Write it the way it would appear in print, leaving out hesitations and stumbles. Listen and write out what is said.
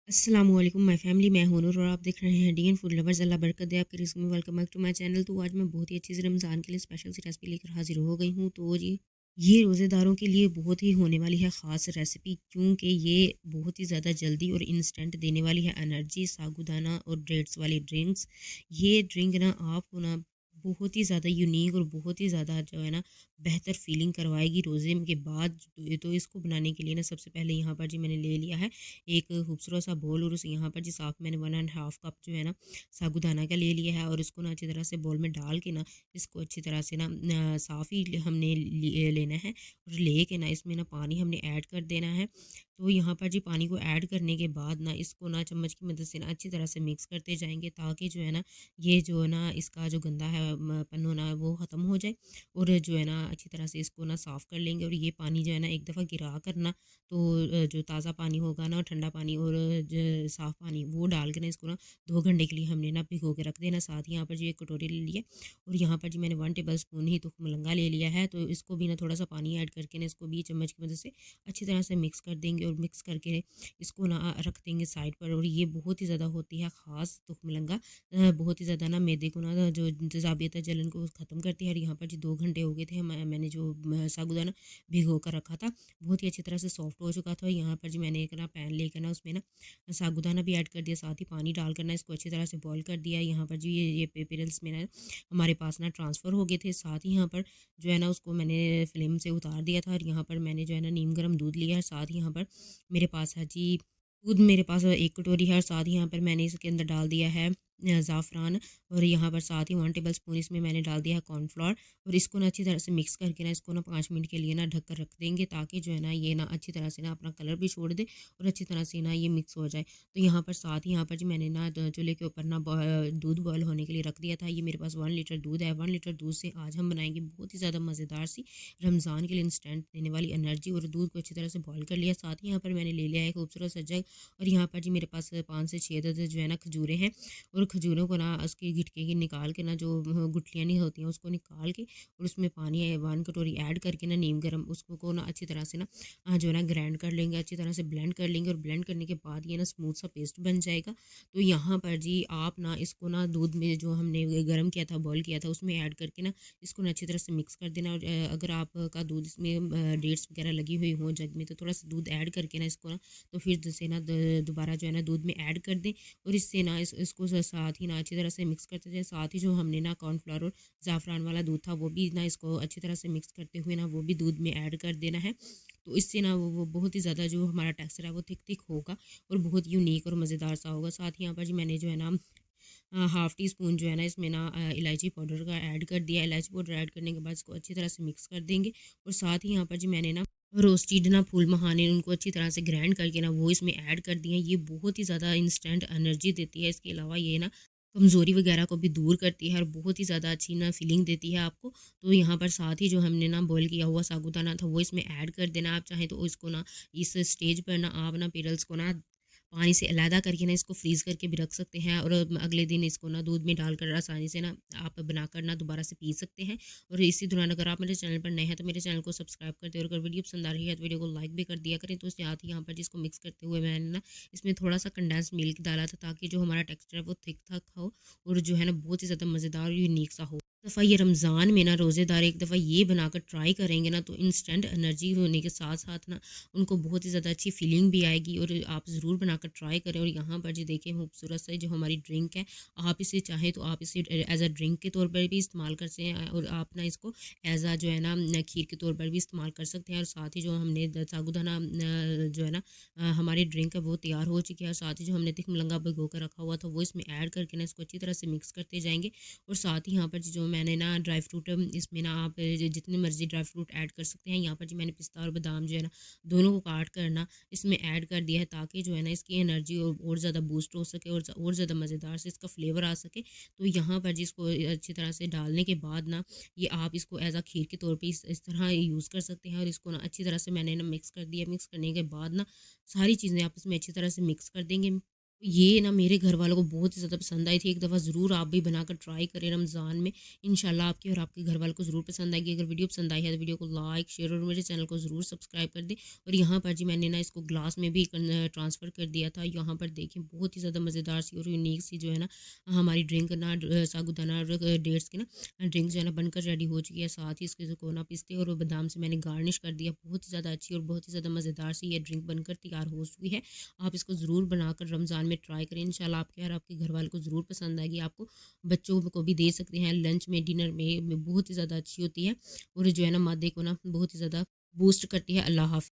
अस्सलाम वालेकुम my family, मैं हूं नूर और आप देख रहे हैं डीएन फूड लवर्स। अल्लाह बरकत दे आपके रिस्क में। Welcome back to my channel. तो आज मैं बहुत ही अच्छी सी रमज़ान के लिए स्पेशल सी रेसिपी लेकर हाजिर हो गई हूं। तो जी, ये रोज़ेदारों के लिए बहुत ही होने वाली है ख़ास रेसिपी, क्योंकि ये बहुत ही ज़्यादा जल्दी और इंस्टेंट देने वाली है एनर्जी। साबूदाना और डेट्स वाली ड्रिंक्स, ये ड्रिंक ना आपको ना बहुत ही ज़्यादा यूनिक और बहुत ही ज़्यादा जो है ना बेहतर फीलिंग करवाएगी रोज़े के बाद। तो इसको बनाने के लिए ना सबसे पहले यहाँ पर जी मैंने ले लिया है एक खूबसूरत सा बोल, और उस यहाँ पर जिस आप मैंने 1.5 कप जो है ना साबूदाना का ले लिया है, और इसको ना अच्छी तरह से बोल में डाल के ना इसको अच्छी तरह से ना साफ़ ही हमने लेना है, और ले के ना इसमें ना पानी हमने ऐड कर देना है। तो यहाँ पर जी पानी को ऐड करने के बाद ना इसको ना चम्मच की मदद से ना अच्छी तरह से मिक्स करते जाएंगे, ताकि जो है ना ये जो है ना इसका जो गंदा है पन होना है वो ख़त्म हो जाए, और जो है ना अच्छी तरह से इसको ना साफ़ कर लेंगे। और ये पानी जो है ना एक दफ़ा गिरा करना, तो जो ताज़ा पानी होगा ना, ठंडा पानी और साफ़ पानी वो डाल के ना इसको ना 2 घंटे के लिए हमने ना भिगो के रख देना। साथ ही यहाँ पर जो एक कटोरी ले लिया, और यहाँ पर जी मैंने 1 टेबल स्पून ही तुख मलंगा ले लिया है। तो इसको भी ना थोड़ा सा पानी ऐड करके ना इसको भी चम्मच की मदद से अच्छी तरह से मिक्स कर देंगे, और मिक्स करके इसको ना रख देंगे साइड पर। और ये बहुत ही ज़्यादा होती है ख़ास तुख मलंगा, बहुत ही ज़्यादा ना मैदे को ना जो तेज़ाबियत है जलन को ख़त्म करती है। और यहाँ पर जी 2 घंटे हो गए थे, मैंने जो साबूदाना भिगो कर रखा था बहुत ही अच्छी तरह से सॉफ्ट हो चुका था। यहाँ पर जी मैंने एक ना पैन लेकर ना उसमें ना साबूदाना भी ऐड कर दिया, साथ ही पानी डाल कर ना इसको अच्छी तरह से बॉईल कर दिया। यहाँ पर जी ये पेपरल्स में ना हमारे पास ना ट्रांसफ़र हो गए थे। साथ ही यहाँ पर जो है ना उसको मैंने फ्लेम से उतार दिया था, और यहाँ पर मैंने जो है ना नीम गर्म दूध लिया है। साथ ही यहाँ पर मेरे पास है जी दूध, मेरे पास 1 कटोरी है, और साथ ही यहाँ पर मैंने इसके अंदर डाल दिया है ज़ाफ़रान, और यहाँ पर साथ ही 1 टेबल स्पून इसमें मैंने डाल दिया है कॉर्नफ्लोर। और इसको ना अच्छी तरह से मिक्स करके ना इसको ना 5 मिनट के लिए ना ढक कर रख देंगे, ताकि जो है ना ये ना अच्छी तरह से ना अपना कलर भी छोड़ दे, और अच्छी तरह से ना ये मिक्स हो जाए। तो यहाँ पर साथ ही यहाँ पर जी मैंने ना चूल्हे के ऊपर ना दूध बॉयल होने के लिए रख दिया था। ये मेरे पास 1 लीटर दूध है। 1 लीटर दूध से आज हम बनाएंगे बहुत ही ज़्यादा मज़ेदार सी रमज़ान के लिए इंस्टेंट देने वाली एनर्जी। और दूध को अच्छी तरह से बॉयल कर लिया। साथ ही यहाँ पर मैंने ले लिया है खूबसूरत सा जग, और यहाँ पर जी मेरे पास 5 से 6 अदद जो है ना खजूरें हैं, और खजूरों को ना उसकी गिटके की निकाल के ना जो गुठलियाँ नहीं होती हैं उसको निकाल के, और उसमें पानी 1 कटोरी ऐड करके ना नीम गर्म उसको को ना अच्छी तरह से ना जो है ना ग्राइंड कर लेंगे, अच्छी तरह से ब्लेंड कर लेंगे। और ब्लेंड करने के बाद ये ना स्मूथ सा पेस्ट बन जाएगा। तो यहाँ पर जी आप ना इसको ना दूध में जो हमने गर्म किया था, बॉईल किया था, उसमें ऐड करके ना इसको ना अच्छी तरह से मिक्स कर देना। और अगर आपका दूध इसमें डेट्स वगैरह लगी हुई हो जग में, तो थोड़ा सा दूध ऐड करके ना इसको ना तो फिर जैसे ना दोबारा जो है ना दूध में ऐड कर दें, और इससे ना इसको साथ ही ना अच्छी तरह से मिक्स करते जाएँ। साथ ही जो हमने ना कॉर्नफ्लोर और ज़ाफ़रान वाला दूध था वो भी ना इसको अच्छी तरह से मिक्स करते हुए ना वो भी दूध में ऐड कर देना है। तो इससे ना वो बहुत ही ज़्यादा जो हमारा टेक्सचर है वो थिक थिक होगा, और बहुत यूनिक और मज़ेदार सा होगा। साथ ही यहाँ पर जी मैंने जो है ना हाफ़ टी स्पून जो है ना इसमें ना इलायची पाउडर का ऐड कर दिया। इलायची पाउडर ऐड करने के बाद इसको अच्छी तरह से मिक्स कर देंगे। और साथ ही यहाँ पर जी मैंने ना रोस्टेड ना फूल मखाने उनको अच्छी तरह से ग्राइंड करके ना वो इसमें ऐड कर दिए हैं। ये बहुत ही ज़्यादा इंस्टेंट एनर्जी देती है। इसके अलावा ये ना कमज़ोरी वगैरह को भी दूर करती है, और बहुत ही ज़्यादा अच्छी ना फीलिंग देती है आपको। तो यहाँ पर साथ ही जो हमने ना बॉयल किया हुआ साबूदाना था वो इसमें ऐड कर देना। आप चाहें तो इसको ना इस स्टेज पर ना आप ना पिरल्स को ना पानी से अलहदा करके ना इसको फ्रीज़ करके भी रख सकते हैं, और अगले दिन इसको ना दूध में डालकर आसानी से ना आप बनाकर ना दोबारा से पी सकते हैं। और इसी दौरान अगर आप मेरे चैनल पर नए हैं तो मेरे चैनल को सब्सक्राइब कर दें, और अगर वीडियो पसंद आ रही है तो वीडियो को लाइक भी कर दिया करें। तो साथ ही यहाँ पर जिसको मिक्स करते हुए मैंने ना इसमें थोड़ा सा कंडेंस मिल्क डाला था, ताकि जो हमारा टेक्सचर है वो थिक थक हो, और जो है ना बहुत ही ज़्यादा मज़ेदार और यूनिक सा हो। दफ़ा ये रमज़ान में ना रोज़ेदार एक दफ़ा ये बनाकर ट्राई करेंगे ना, तो इंस्टेंट एनर्जी होने के साथ साथ ना उनको बहुत ही ज़्यादा अच्छी फीलिंग भी आएगी। और आप ज़रूर बनाकर ट्राई करें। और यहाँ पर जी देखिए खूबसूरत सा जो हमारी ड्रिंक है, आप इसे चाहें तो आप इसे एज अ ड्रिंक के तौर पर भी इस्तेमाल कर सकते हैं, और आप ना इसको एज अ जो है ना खीर के तौर पर भी इस्तेमाल कर सकते हैं। और साथ ही जो हमने साबूदाना जो है ना हमारी ड्रिंक है वो तैयार हो चुकी है। और साथ ही जो हमने तिख मलंगा भिगो कर रखा हुआ था वो इसमें ऐड करके ना इसको अच्छी तरह से मिक्स करते जाएंगे। और साथ ही यहाँ पर जी जो मैंने ना ड्राई फ्रूट इसमें ना आप जितने मर्जी ड्राई फ्रूट ऐड कर सकते हैं। यहाँ पर जी मैंने पिस्ता और बादाम जो है ना दोनों को काट कर ना इसमें ऐड कर दिया है, ताकि जो है ना इसकी एनर्जी और ज़्यादा बूस्ट हो सके, और ज़्यादा मज़ेदार से इसका फ्लेवर आ सके। तो यहाँ पर जी इसको अच्छी तरह से डालने के बाद ना ये आप इसको एज अ खीर के तौर पे इस तरह यूज़ कर सकते हैं। और इसको ना अच्छी तरह से मैंने ना मिक्स कर दिया। मिक्स करने के बाद ना सारी चीज़ें आपस में अच्छी तरह से मिक्स कर देंगे। ये ना मेरे घर वालों को बहुत ही ज़्यादा पसंद आई थी। एक दफ़ा ज़रूर आप भी बनाकर ट्राई करें रमज़ान में। इंशाल्लाह आपके और आपके घर वालों को ज़रूर पसंद आएगी। अगर वीडियो पसंद आई है तो वीडियो को लाइक, शेयर और मेरे चैनल को ज़रूर सब्सक्राइब कर दें। और यहाँ पर जी मैंने ना इसको ग्लास में भी ट्रांसफ़र कर दिया था। यहाँ पर देखिए बहुत ही ज़्यादा मज़ेदार सी और यूनिक सी जो है ना हमारी ड्रिंक ना साबूदाना और डेट्स की ना ड्रिंक जो है ना बनकर रेडी हो चुकी है। साथ ही इसके जो कोना पिस्ते और बादाम से मैंने गार्निश कर दिया। बहुत ही ज़्यादा अच्छी और बहुत ही ज़्यादा मज़ेदार सी ये ड्रिंक बनकर तैयार हो चुकी है। आप इसको ज़रूर बनाकर रमज़ान में ट्राई करें। इंशाल्लाह आपके और आपके घर वालों को ज़रूर पसंद आएगी। आपको बच्चों को भी दे सकते हैं लंच में, डिनर में बहुत ही ज़्यादा अच्छी होती है और जो है ना मादे को ना बहुत ही ज़्यादा बूस्ट करती है। अल्लाह हाफ़िज़।